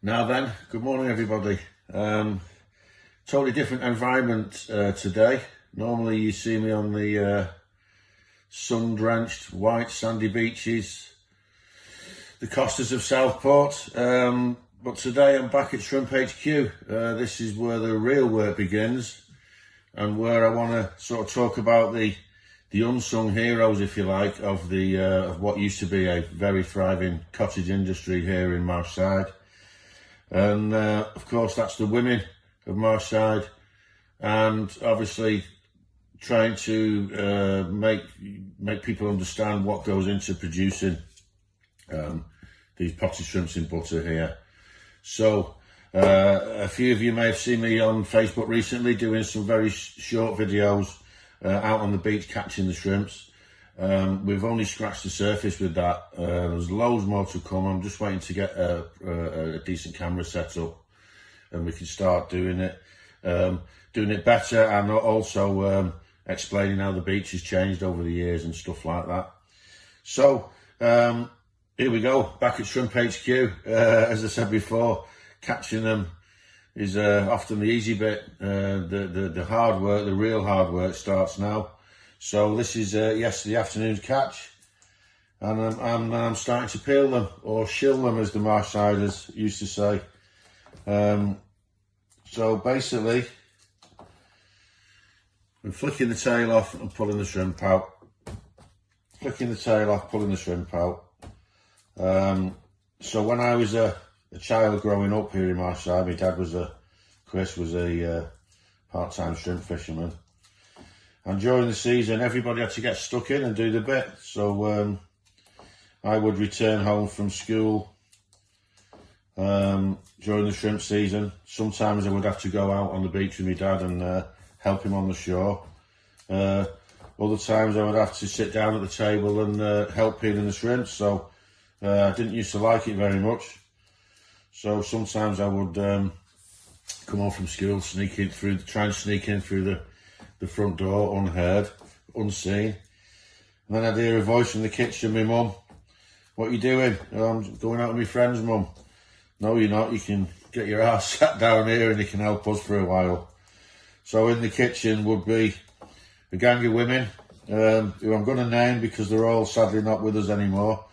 Now then, good morning everybody. Totally different environment today. Normally you see me on the sun-drenched, white, sandy beaches, the costas of Southport. But today I'm back at Shrimp HQ. This is where the real work begins and where I want to sort of talk about the unsung heroes, if you like, of what used to be a very thriving cottage industry here in Marshside. And of course that's the women of Marshside, and obviously trying to make people understand what goes into producing these potted shrimps in butter here. So a few of you may have seen me on Facebook recently doing some very short videos out on the beach catching the shrimps. We've only scratched the surface with that. There's loads more to come. I'm just waiting to get a decent camera set up and we can start doing it better, and also explaining how the beach has changed over the years and stuff like that. So here we go, back at Shrimp HQ. As I said before, catching them is often the easy bit. The hard work, the real hard work, starts now. So this is yesterday afternoon's catch, and I'm starting to peel them, or shill them as the Marshsiders used to say. So basically, I'm flicking the tail off and pulling the shrimp out. Flicking the tail off, pulling the shrimp out. So when I was a child growing up here in Marshside, my dad Chris was a part-time shrimp fisherman. And during the season, everybody had to get stuck in and do the bit. So I would return home from school during the shrimp season. Sometimes I would have to go out on the beach with my dad and help him on the shore. Other times I would have to sit down at the table and help peeling the shrimps. So I didn't used to like it very much. So sometimes I would come home from school, try and sneak in through the front door, unheard, unseen. And then I'd hear a voice from the kitchen, my mum. "What are you doing?" "Oh, I'm going out with my friends, Mum." "No, you're not. You can get your ass sat down here and you can help us for a while." So in the kitchen would be a gang of women, who I'm going to name because they're all sadly not with us anymore.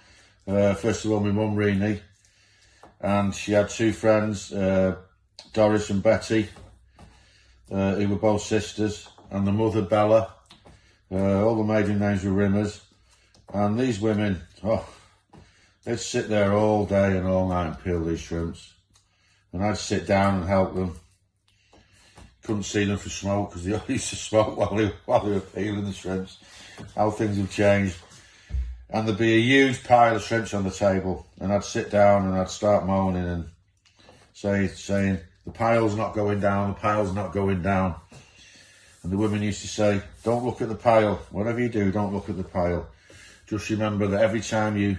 First of all, my mum, Renee, and she had two friends, Doris and Betty, who were both sisters, and the mother, Bella. All the maiden names were Rimmers. And these women, they'd sit there all day and all night and peel these shrimps. And I'd sit down and help them. Couldn't see them for smoke because they all used to smoke while they were peeling the shrimps. How things have changed. And there'd be a huge pile of shrimps on the table. And I'd sit down and I'd start moaning and saying, "The pile's not going down, the pile's not going down." And the women used to say, "Don't look at the pile. Whatever you do, don't look at the pile. Just remember that every time you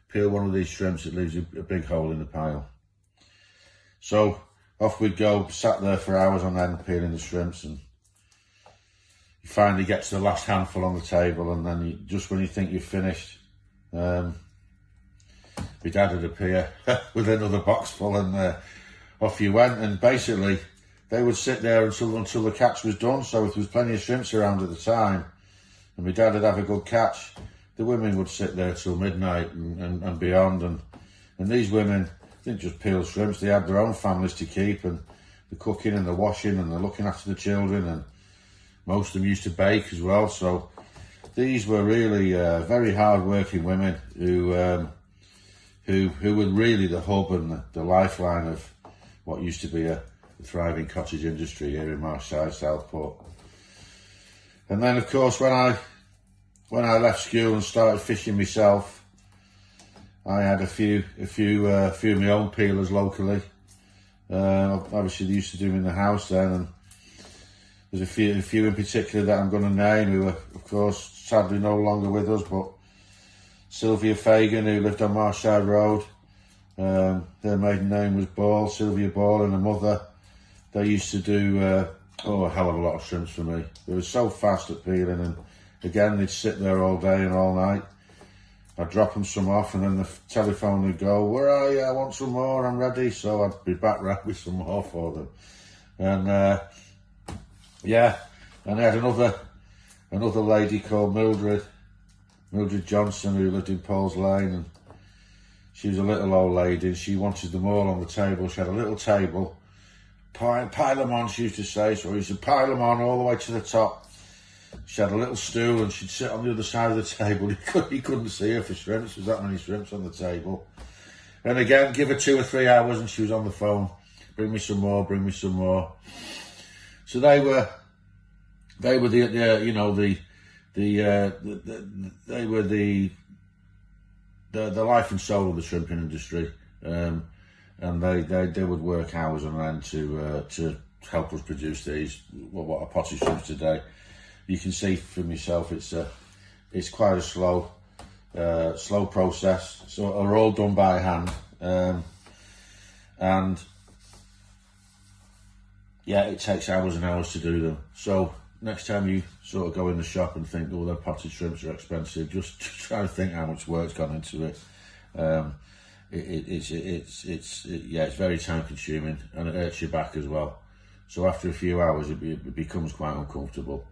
peel one of these shrimps, it leaves a big hole in the pile." So off we'd go, sat there for hours on end peeling the shrimps, and you finally get to the last handful on the table, and then just when you think you've finished, my dad would appear with another box full, and off you went. And basically they would sit there until the catch was done. So if there was plenty of shrimps around at the time and my dad would have a good catch, the women would sit there till midnight and beyond. And these women didn't just peel shrimps, they had their own families to keep, and the cooking and the washing and the looking after the children, and most of them used to bake as well. So these were really very hard-working women who were really the hub and the lifeline of what used to be a thriving cottage industry here in Marshside, Southport. And then, of course, when I left school and started fishing myself, I had a few of my own peelers locally. Obviously, they used to do them in the house then, and there's a few in particular that I'm going to name who are, of course, sadly no longer with us. But Sylvia Fagan, who lived on Marshside Road, her maiden name was Ball, Sylvia Ball, and her mother. They used to do a hell of a lot of shrimps for me. They were so fast at peeling, and again they'd sit there all day and all night. I'd drop them some off, and then the telephone would go, "Where are you? I want some more, I'm ready." So I'd be back round with some more for them. And yeah, and I had another lady called Mildred Johnson, who lived in Paul's Lane, and she was a little old lady, and she wanted them all on the table. She had a little table, pile them on, she used to say, so we used to pile them on all the way to the top. She had a little stool, and she'd sit on the other side of the table. You couldn't see her for shrimps. There's that many shrimps on the table. And again, give her 2 or 3 hours, and she was on the phone. Bring me some more. Bring me some more. So they were they were the life and soul of the shrimping industry, and they would work hours on end to help us produce these what are potted shrimps today. You can see from yourself it's quite a slow process. So they're all done by hand, and yeah, it takes hours and hours to do them. So next time you sort of go in the shop and think, oh, their potted shrimps are expensive, just try to think how much work's gone into it. It's very time consuming, and it hurts your back as well. So after a few hours, it becomes quite uncomfortable.